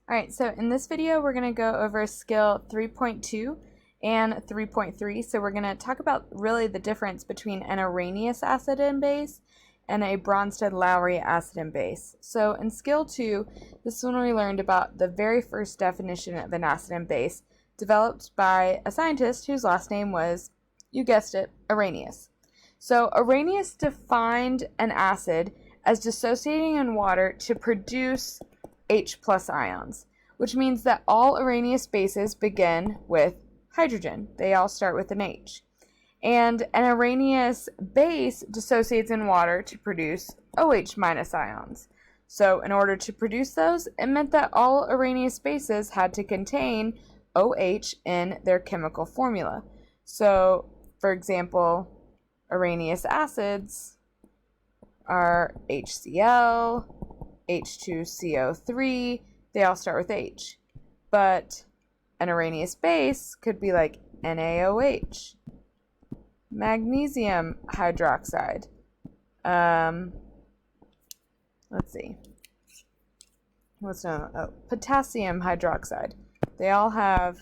All right, so in this video, we're going to go over skill 3.2 and 3.3. So we're going to talk about really the difference between an Arrhenius acid and base and a Bronsted-Lowry acid and base. So in skill 2, this one we learned about the very first definition of an acid and base developed by a scientist whose last name was, you guessed it, Arrhenius. So Arrhenius defined an acid as dissociating in water to produce H plus ions, which means that all Arrhenius bases begin with hydrogen. They all start with an H. And an Arrhenius base dissociates in water to produce OH minus ions. So in order to produce those, it meant that all Arrhenius bases had to contain OH in their chemical formula. So, for example, Arrhenius acids are HCl, H2CO3, they all start with H. But an Arrhenius base could be like NaOH, magnesium hydroxide. Let's see. Potassium hydroxide. They all have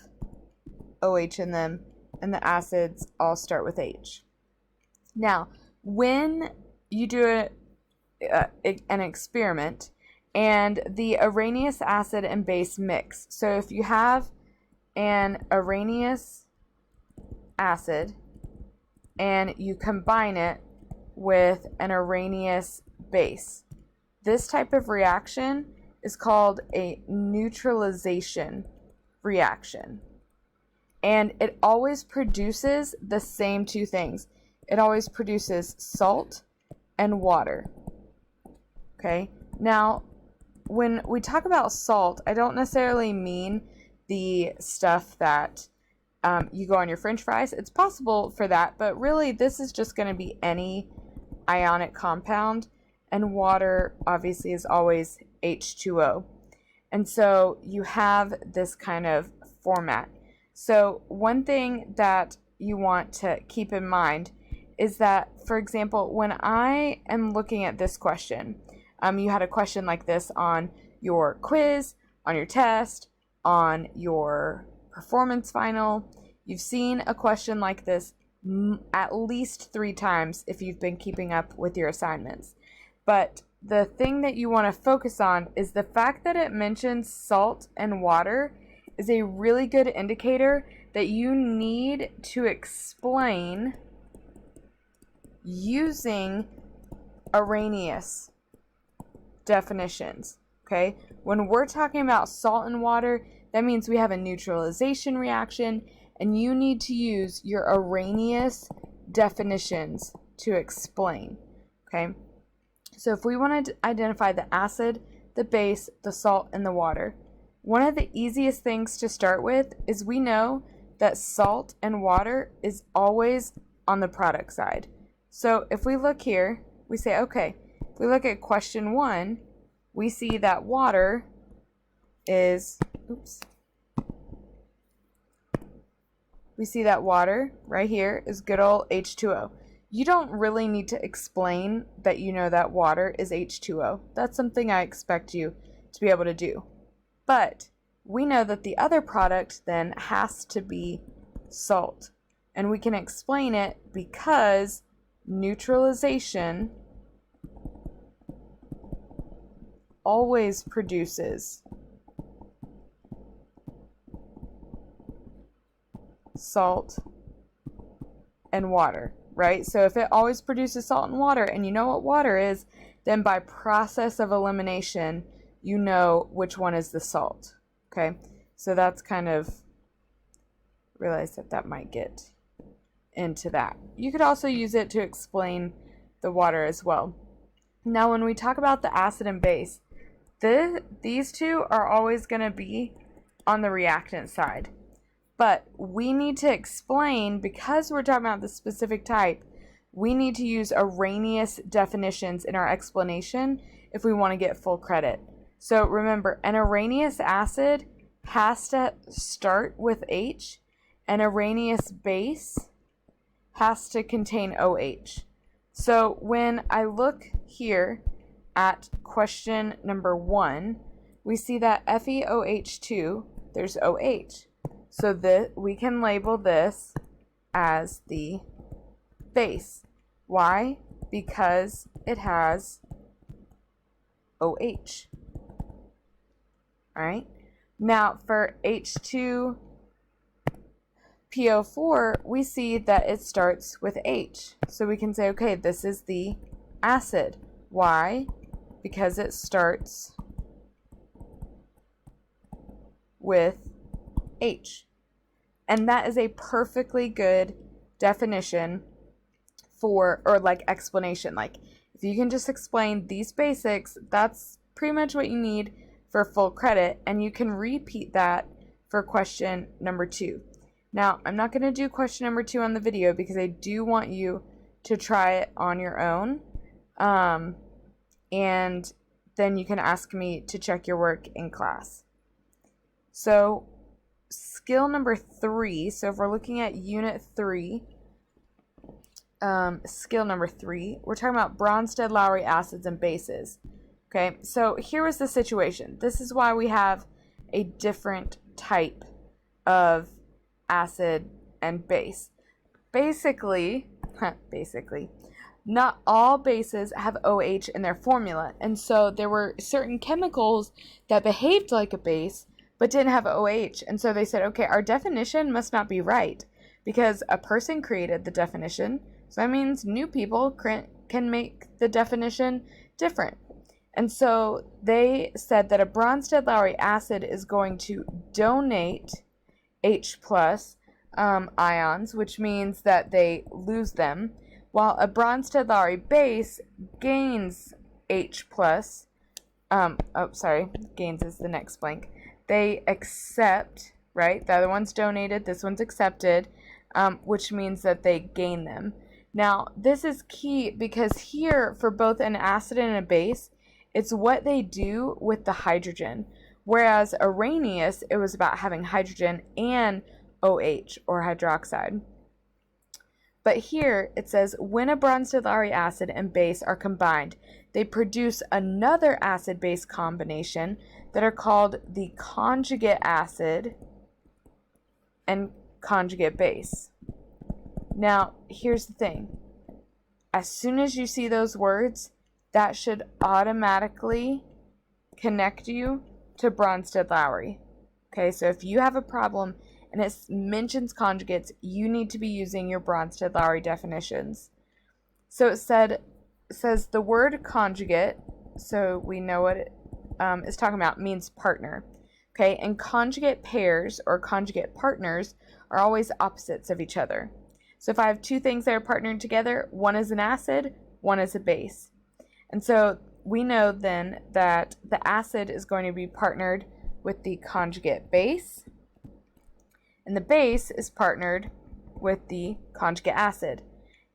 OH in them, and the acids all start with H. Now, when you do an experiment and the Arrhenius acid and base mix, so if you have an Arrhenius acid and you combine it with an Arrhenius base, this type of reaction is called a neutralization reaction. And it always produces the same two things. It always produces salt and water. Okay? Now, when we talk about salt, I don't necessarily mean the stuff that you go on your French fries. It's possible for that, but really this is just going to be any ionic compound, and water obviously is always H2O. And so you have this kind of format. So one thing that you want to keep in mind is that, for example, when I am looking at this question, you had a question like this on your quiz, on your test, on your performance final. You've seen a question like this at least 3 times if you've been keeping up with your assignments. But the thing that you want to focus on is the fact that it mentions salt and water is a really good indicator that you need to explain using Arrhenius definitions. Okay? When we're talking about salt and water, that means we have a neutralization reaction, and you need to use your Arrhenius definitions to explain. Okay? So if we want to identify the acid, the base, the salt, and the water, one of the easiest things to start with is we know that salt and water is always on the product side. So if we look here, we say, okay, if we look at question 1, we see that water is, we see that water right here is good old H2O. You don't really need to explain that you know that water is H2O. That's something I expect you to be able to do. But we know that the other product then has to be salt. And we can explain it because neutralization always produces salt and water, right? So if it always produces salt and water, and you know what water is, then by process of elimination, you know which one is the salt. Okay? So that's kind of, realize that might get into that. You could also use it to explain the water as well. Now, when we talk about the acid and base, these two are always going to be on the reactant side. But we need to explain, because we're talking about the specific type, we need to use Arrhenius definitions in our explanation if we want to get full credit. So remember, an Arrhenius acid has to start with H, an Arrhenius base has to contain OH. So when I look here at question number 1, we see that FeOH2, there's OH. So that we can label this as the base. Why? Because it has OH. All right. Now for H2PO4, we see that it starts with H. So we can say, okay, this is the acid. Why? Because it starts with H. And that is a perfectly good definition for, or like explanation. Like if you can just explain these basics, that's pretty much what you need for full credit, and you can repeat that for question number 2. Now, I'm not going to do question number 2 on the video because I do want you to try it on your own, and then you can ask me to check your work in class. So, skill number 3, so if we're looking at unit 3, skill number 3, we're talking about Bronsted-Lowry acids and bases. Okay, so here was the situation. This is why we have a different type of acid and base. Basically, not all bases have OH in their formula, and so there were certain chemicals that behaved like a base but didn't have OH, and so they said, okay, our definition must not be right because a person created the definition, so that means new people can make the definition different. And so they said that a Bronsted-Lowry acid is going to donate H plus ions, which means that they lose them, while a Bronsted-Lowry base gains H plus. Gains is the next blank. They accept, right? The other one's donated, this one's accepted, which means that they gain them. Now, this is key because here, for both an acid and a base, it's what they do with the hydrogen. Whereas Arrhenius, it was about having hydrogen and OH, or hydroxide. But here it says, when a Bronsted-Lowry acid and base are combined, they produce another acid-base combination that are called the conjugate acid and conjugate base. Now, here's the thing. As soon as you see those words, that should automatically connect you to Bronsted-Lowry. Okay, so if you have a problem and it mentions conjugates, you need to be using your Bronsted-Lowry definitions. So it says the word conjugate, so we know what it is talking about, means partner. Okay, and conjugate pairs or conjugate partners are always opposites of each other. So if I have two things that are partnered together, one is an acid, one is a base. And so we know then that the acid is going to be partnered with the conjugate base, and the base is partnered with the conjugate acid.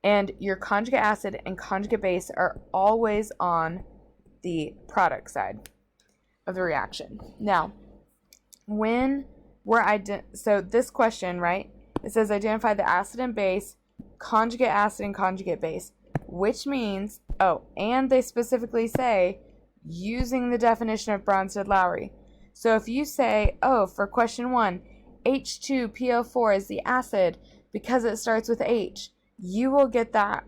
And your conjugate acid and conjugate base are always on the product side of the reaction. Now, when we're so this question, right, it says identify the acid and base, conjugate acid and conjugate base, which means, and they specifically say using the definition of Bronsted-Lowry. So if you say, for question 1, H2PO4 is the acid because it starts with H, you will get that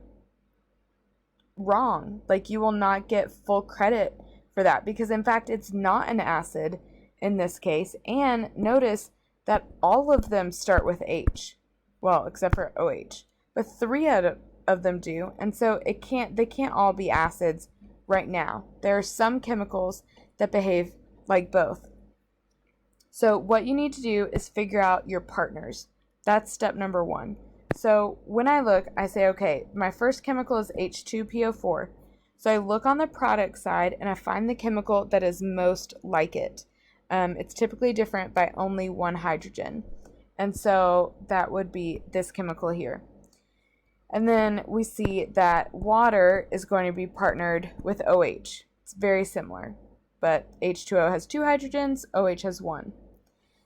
wrong. Like, you will not get full credit for that because, in fact, it's not an acid in this case. And notice that all of them start with H. Well, except for OH. But 3 out of them do. And so they can't all be acids right now. There are some chemicals that behave like both. So what you need to do is figure out your partners. That's step number 1. So when I look, I say, okay, my first chemical is H2PO4. So I look on the product side and I find the chemical that is most like it. It's typically different by only 1 hydrogen. And so that would be this chemical here. And then we see that water is going to be partnered with OH. It's very similar, but H2O has 2 hydrogens, OH has 1.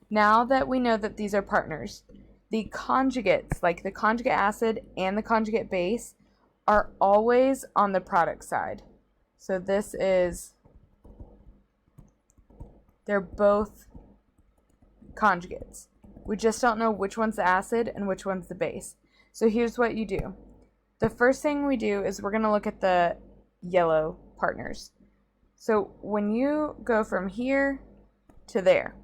Now that we know that these are partners, the conjugates, like the conjugate acid and the conjugate base, are always on the product side. So this is They're both conjugates. We just don't know which one's the acid and which one's the base. So here's what you do. The first thing we do is we're going to look at the yellow partners. So when you go from here to there,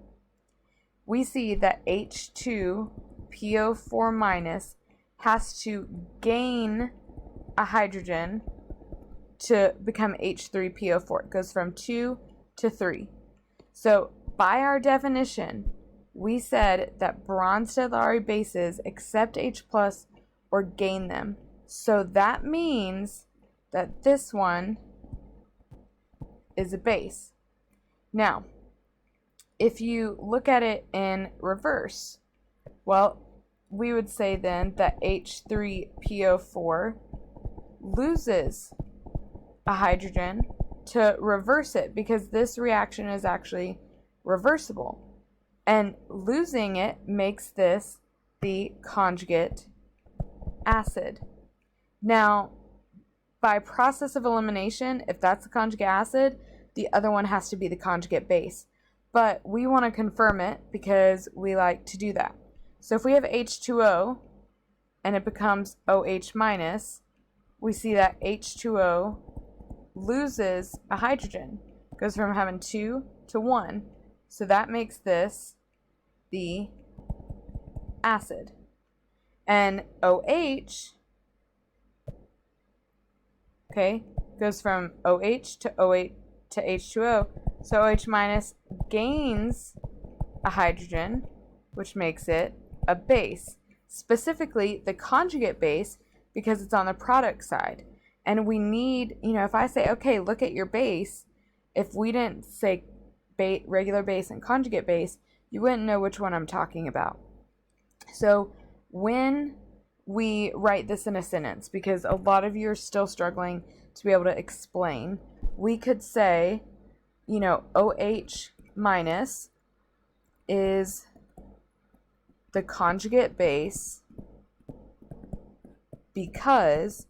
we see that H2PO4 minus has to gain a hydrogen to become H3PO4. It goes from 2 to 3. So by our definition, we said that Bronsted-Lowry bases accept H plus or gain them. So that means that this one is a base. Now, if you look at it in reverse, well, we would say then that H3PO4 loses a hydrogen to reverse it, because this reaction is actually reversible. And losing it makes this the conjugate acid. Now, by process of elimination, if that's the conjugate acid, the other one has to be the conjugate base. But we want to confirm it because we like to do that. So if we have H2O and it becomes OH minus, we see that H2O loses a hydrogen. It goes from having 2 to 1. So that makes this the acid. And OH, okay, goes from OH to H2O. So OH minus gains a hydrogen, which makes it a base. Specifically, the conjugate base, because it's on the product side. And we need, if I say, okay, look at your base, if we didn't say regular base and conjugate base, you wouldn't know which one I'm talking about. So when we write this in a sentence, because a lot of you are still struggling to be able to explain, we could say, OH minus is the conjugate base because,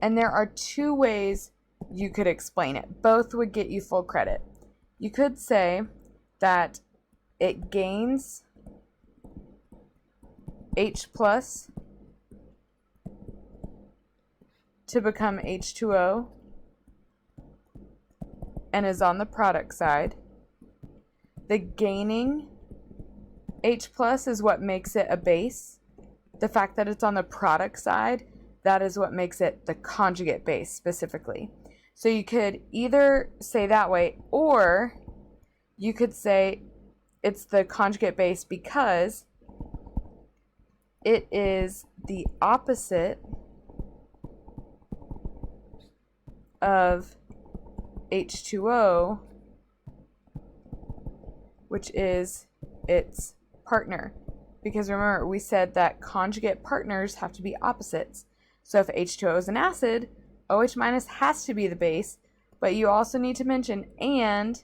and there are two ways you could explain it. Both would get you full credit. You could say that it gains H plus to become H2O and is on the product side. The gaining H plus is what makes it a base. The fact that it's on the product side, that is what makes it the conjugate base specifically. So you could either say that way, or you could say it's the conjugate base because it is the opposite of H2O, which is its partner. Because remember, we said that conjugate partners have to be opposites. So if H2O is an acid, OH minus has to be the base, but you also need to mention, and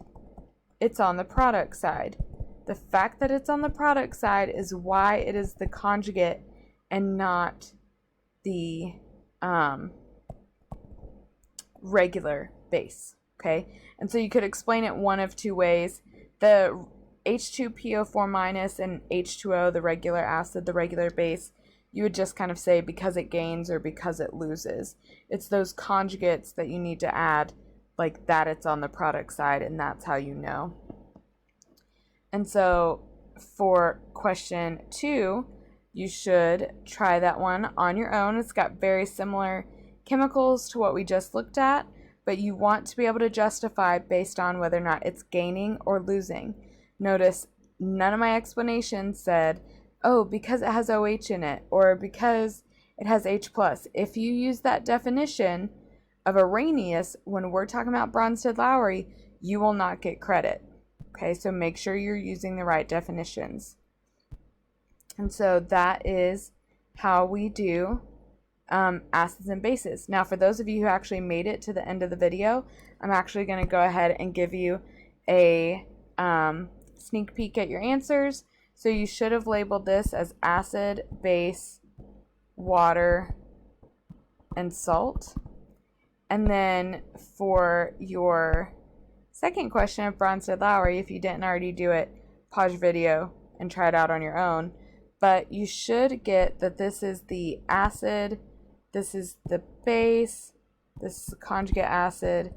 it's on the product side. The fact that it's on the product side is why it is the conjugate and not the regular base, okay? And so you could explain it one of two ways. The H2PO4 minus and H2O, the regular acid, the regular base, you would just kind of say because it gains or because it loses. It's those conjugates that you need to add, like that it's on the product side, and that's how you know. And so for question 2, you should try that one on your own. It's got very similar chemicals to what we just looked at, but you want to be able to justify based on whether or not it's gaining or losing. Notice none of my explanations said, oh, because it has OH in it, or because it has H+. If you use that definition of Arrhenius when we're talking about Bronsted-Lowry, you will not get credit. Okay, so make sure you're using the right definitions. And so that is how we do acids and bases. Now, for those of you who actually made it to the end of the video, I'm actually going to go ahead and give you a sneak peek at your answers. So you should have labeled this as acid, base, water, and salt. And then for your second question of Bronsted-Lowry, if you didn't already do it, pause your video and try it out on your own. But you should get that this is the acid, this is the base, this is the conjugate acid,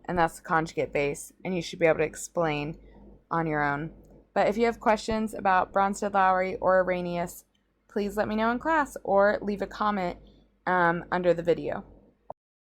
and that's the conjugate base. And you should be able to explain on your own. But if you have questions about Bronsted-Lowry or Arrhenius, please let me know in class or leave a comment under the video.